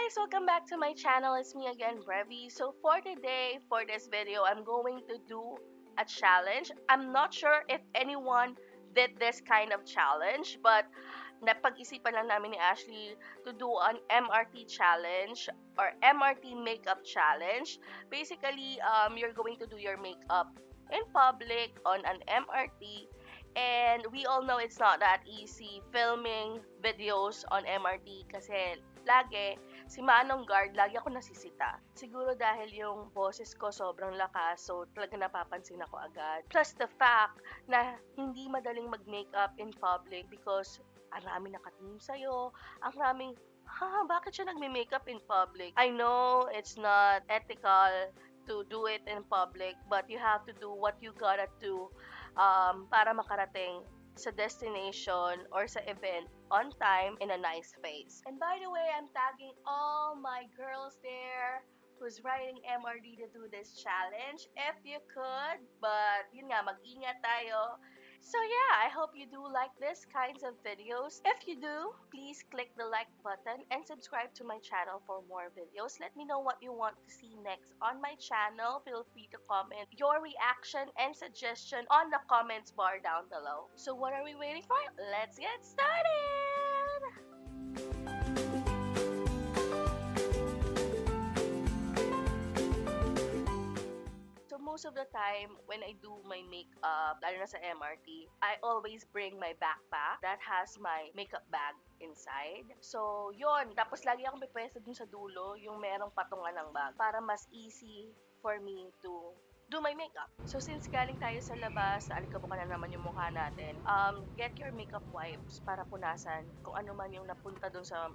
guys! Welcome back to my channel. It's me again, Brevi. So for today, for this video, I'm going to do a challenge. I'm not sure if anyone did this kind of challenge, but napag-isipan lang namin ni Ashley to do an MRT challenge or MRT makeup challenge. Basically, you're going to do your makeup in public on an MRT. And we all know it's not that easy filming videos on MRT kasi lagi, si Manong Guard, lagi ako nasisita. Siguro dahil yung boses ko sobrang lakas, so talaga napapansin ako agad. Plus the fact na hindi madaling mag-makeup in public because ang raming nakatingin sa'yo, ang raming, bakit siya nagme-makeup in public? I know it's not ethical to do it in public, but you have to do what you gotta do para makarating sa destination or sa event on time in a nice face. And by the way, I'm tagging all my girls there who's riding MRT to do this challenge if you could. But yun nga, mag-ingat tayo. So yeah, I hope you do like this kinds of videos. If you do, please click the like button and subscribe to my channel for more videos. Let me know what you want to see next on my channel. Feel free to comment your reaction and suggestion on the comments bar down below. So what are we waiting for? Let's get started! So most of the time, when I do my makeup, lalo na sa MRT, I always bring my backpack that has my makeup bag inside. So, yun. Tapos lagi akong pipwesto dun sa dulo, yung merong patungan ng bag para mas easy for me to do my makeup. So, since galing tayo sa labas, alikabok na naman yung mukha natin, get your makeup wipes para punasan kung ano man yung napunta dun sa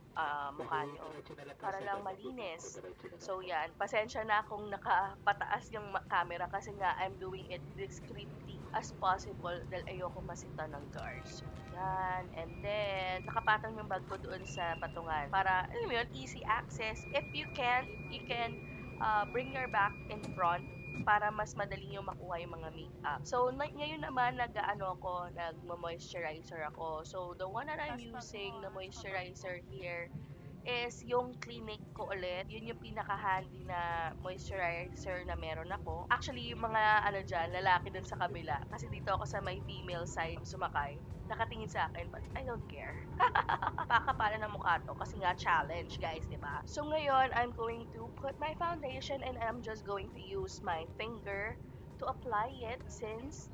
mukha nyo para lang malinis. So, yan. Pasensya na kung nakapataas yung camera kasi nga I'm doing it discreetly as possible dahil ayoko masita ng guards. Yan. And then, nakapatong yung bag ko doon sa patungan para, alam mo yun, easy access. If you can bring your back in front para mas madali yung makuha yung mga makeup. So, ngayon naman, nagmo-moisturizer ako. So, the one that I'm using, the moisturizer here, is yung Clinique ko ulit. Yun yung pinaka-handy na moisturizer na meron ako. Actually, yung mga lalaki dun sa kabila. Kasi dito ako sa may female side sumakay. Nakatingin sa akin, but I don't care. Pakapala ng mukha to kasi nga challenge, guys, di ba? So ngayon, I'm going to put my foundation and I'm just going to use my finger to apply it since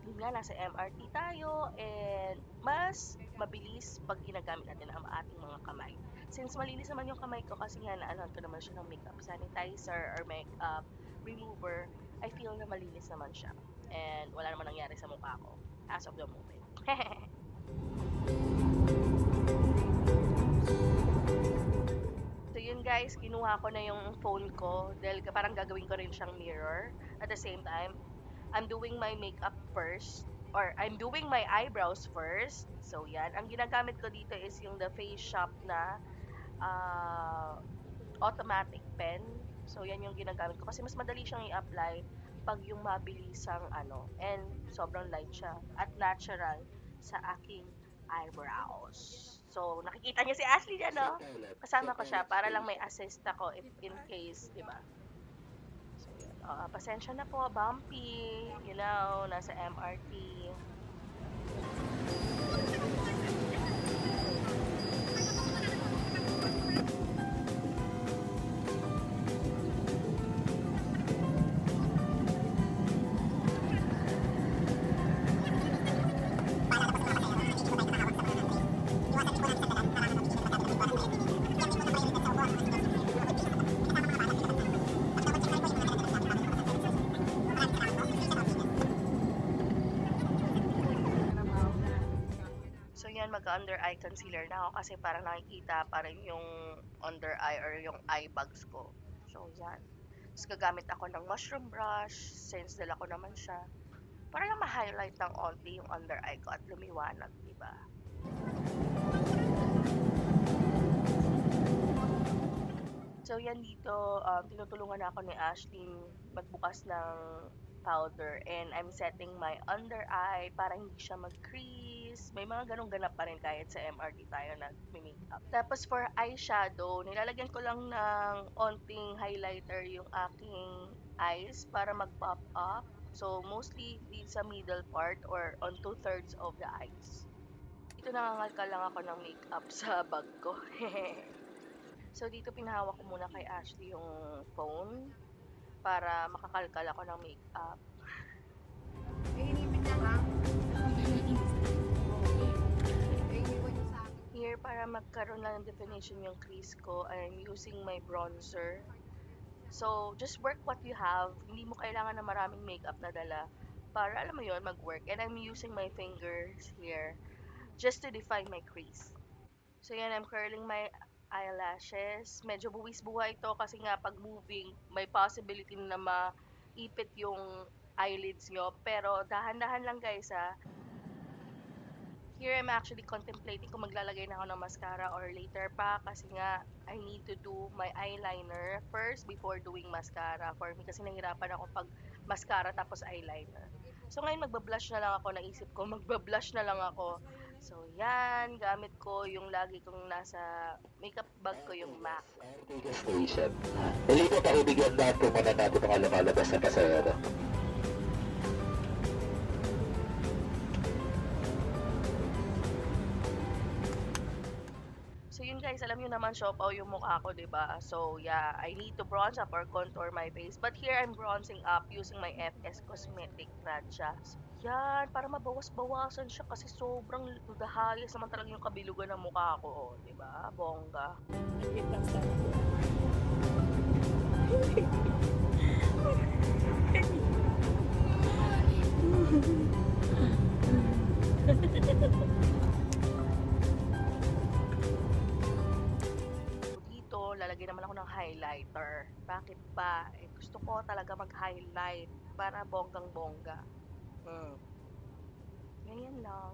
yun nga, nasa MRT tayo and mas mabilis pag ginagamit natin ang ating mga kamay. Since malinis naman yung kamay ko kasi nga naanuhan ko naman siya ng makeup sanitizer or makeup remover, I feel na malinis naman siya. And wala naman nangyari sa mukha ko as of the moment. So yun guys, kinuha ko na yung phone ko dahil parang gagawin ko rin siyang mirror. At the same time, I'm doing my makeup first or I'm doing my eyebrows first. So yan, ang ginagamit ko dito is yung the Face Shop na automatic pen. So yan yung ginagamit ko kasi mas madali siyang i-apply pag yung mabilisang and sobrang light siya at natural sa aking eyebrows. So nakikita niyo si Ashley dyan, no? Kasama ko siya para lang may assist ako if in case, di ba? So yan. Pasensya na po, bumpy, nasa MRT. Mag-under eye concealer na ako kasi parang nakikita parang yung under eye or yung eye bags ko. So, yan. Tapos gagamit ako ng mushroom brush since dala ko naman siya. Para lang ma-highlight ng onti yung under eye ko at lumiwanag, diba? So, yan dito, tinutulungan ako ni Ashley magbukas ng powder and I'm setting my under eye para hindi siya mag-crease. May mga ganong ganap pa rin kahit sa MRT tayo nag-makeup. Tapos for eyeshadow, nilalagyan ko lang ng onting highlighter yung aking eyes para mag-pop up. So, mostly di sa middle part or on 2/3 of the eyes. Dito nangangalkal lang ako ng makeup sa bag ko. So, dito pinahawak ko muna kay Ashley yung phone para makakalkal ako ng makeup. Here, para magkaroon lang ng definition yung crease ko, I'm using my bronzer. So, just work what you have. Hindi mo kailangan na maraming makeup na dala para, alam mo yon, mag-work. And I'm using my fingers here just to define my crease. So, yan, I'm curling my eyelashes. Medyo buwis-buhay ito kasi nga pag moving, may possibility na maipit yung eyelids nyo. Pero, dahan-dahan lang guys ha. Here, I'm actually contemplating kung maglalagay na ako ng mascara or later pa kasi nga I need to do my eyeliner first before doing mascara for me kasi nahirapan ako pag mascara tapos eyeliner. So ngayon magbablush na lang ako, naisip ko magbablush na lang ako. So yan, gamit ko yung lagi kong nasa makeup bag ko yung MAC. Station. Hindi ko paibigyan lahat kung muna natin mga lumalabas na pasayero. So yun guys, alam nyo naman siopaw yung mukha ko, diba? So yeah, I need to bronze up or contour my face. But here I'm bronzing up using my FS Cosmetic Ratcha. So, yan, para mabawas-bawasan siya kasi sobrang dahayas naman talaga yung kabilugan ng mukha ko, diba? Bongga. Lalagyan naman ako ng highlighter. Bakit ba? Eh, gusto ko talaga mag-highlight para bonggang-bongga. Ganyan lang.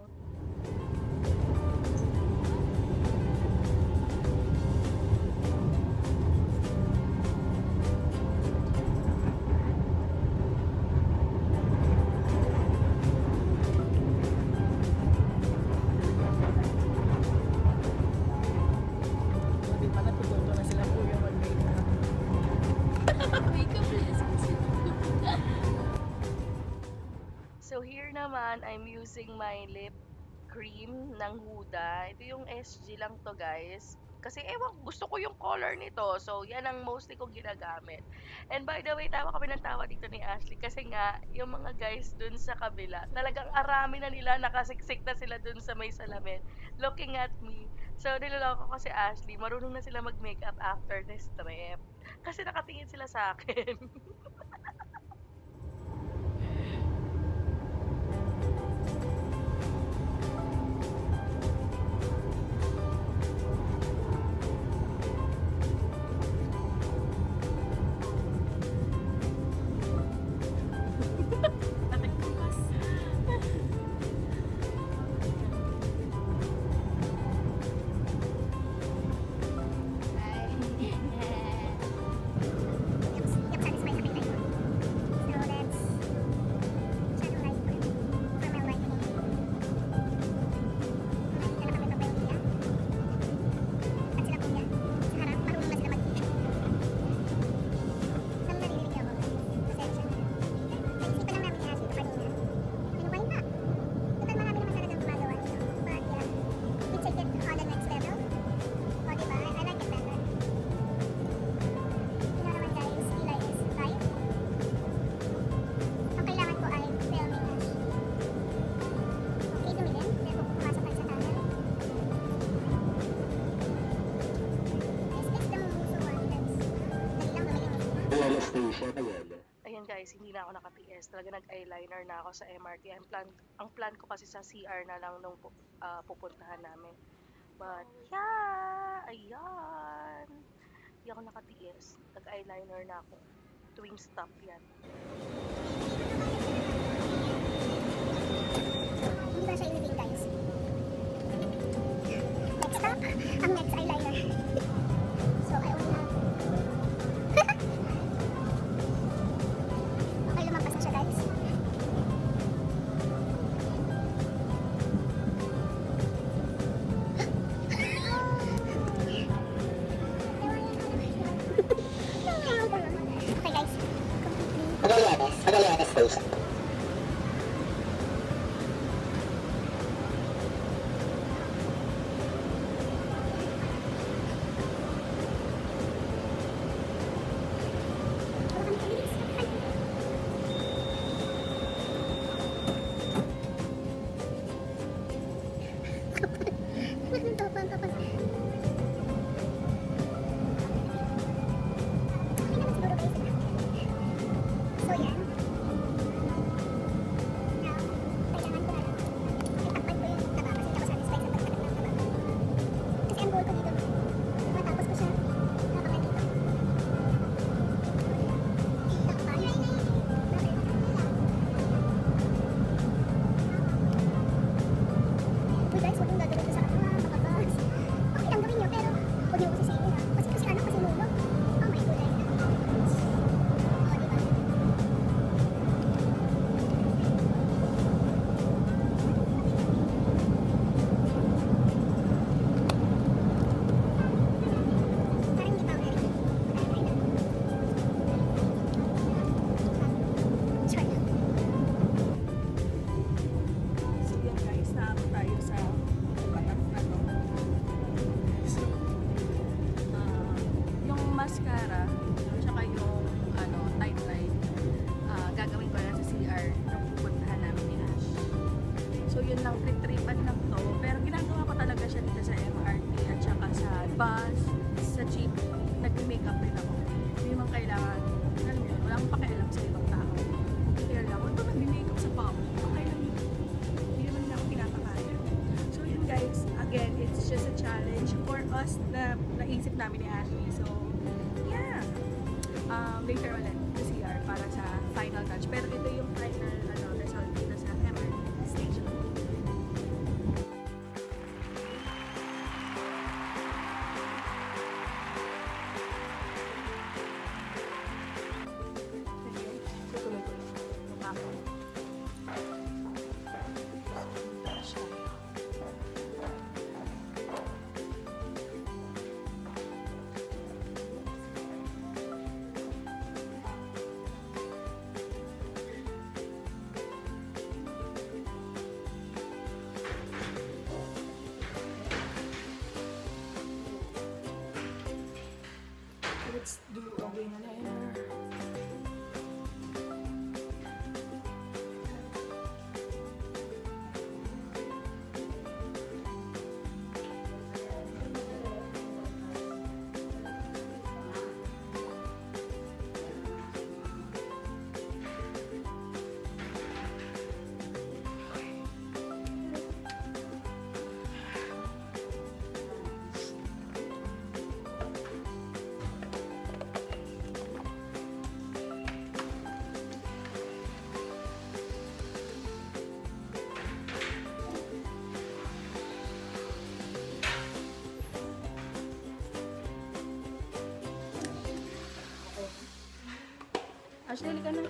So here naman, I'm using my lip cream ng Huda. Ito yung SG lang to guys. Kasi ewan, gusto ko yung color nito. So yan ang mostly kong ginagamit. And by the way, tawa kami ng tawa dito ni Ashley. Kasi nga, yung mga guys dun sa kabila, talagang arami na nila, nakasiksik na sila dun sa may salamin. Looking at me. So niloloko ko si Ashley. Marunong na sila mag-makeup after this trip. Kasi nakatingin sila sa akin. Ayan guys, hindi na ako naka-PS. Talaga nag-eyeliner na ako sa MRT. Ang plan ko kasi sa CR na lang nung pupuntahan namin. But, yeah! Ayan! Hindi ako naka-PS. Nag-eyeliner na ako. Tuwing stop yan. Hindi ba siya initin guys? Next stop, ang next eyeliner. So, I only have... Okay, lumampas na siya guys. Magallanes Station. mascara, tsaka yung timeline, gagawin ko lang sa CR nung pupuntahan namin ni Ash. So yun lang, trip-tripan lang to. Pero ginagawa ko talaga siya dito sa MRT at saka sa bus, sa jeep. Nag-makeup rin ako. Hindi naman kailangan, alam mo yun, wala akong pakialam sa ibang tao. Kaya lang, huwag ko nag-makeup sa public. Okay lang yun. Hindi naman na ako pinapakaya. So yun guys, again, it's just a challenge for us na naisip namin ni Ashley. So, yeah. Later ulit sa CR para sa final touch. Pero ito yung final result dito sa MRT station. Let's do a wing liner. Ashley, halika na.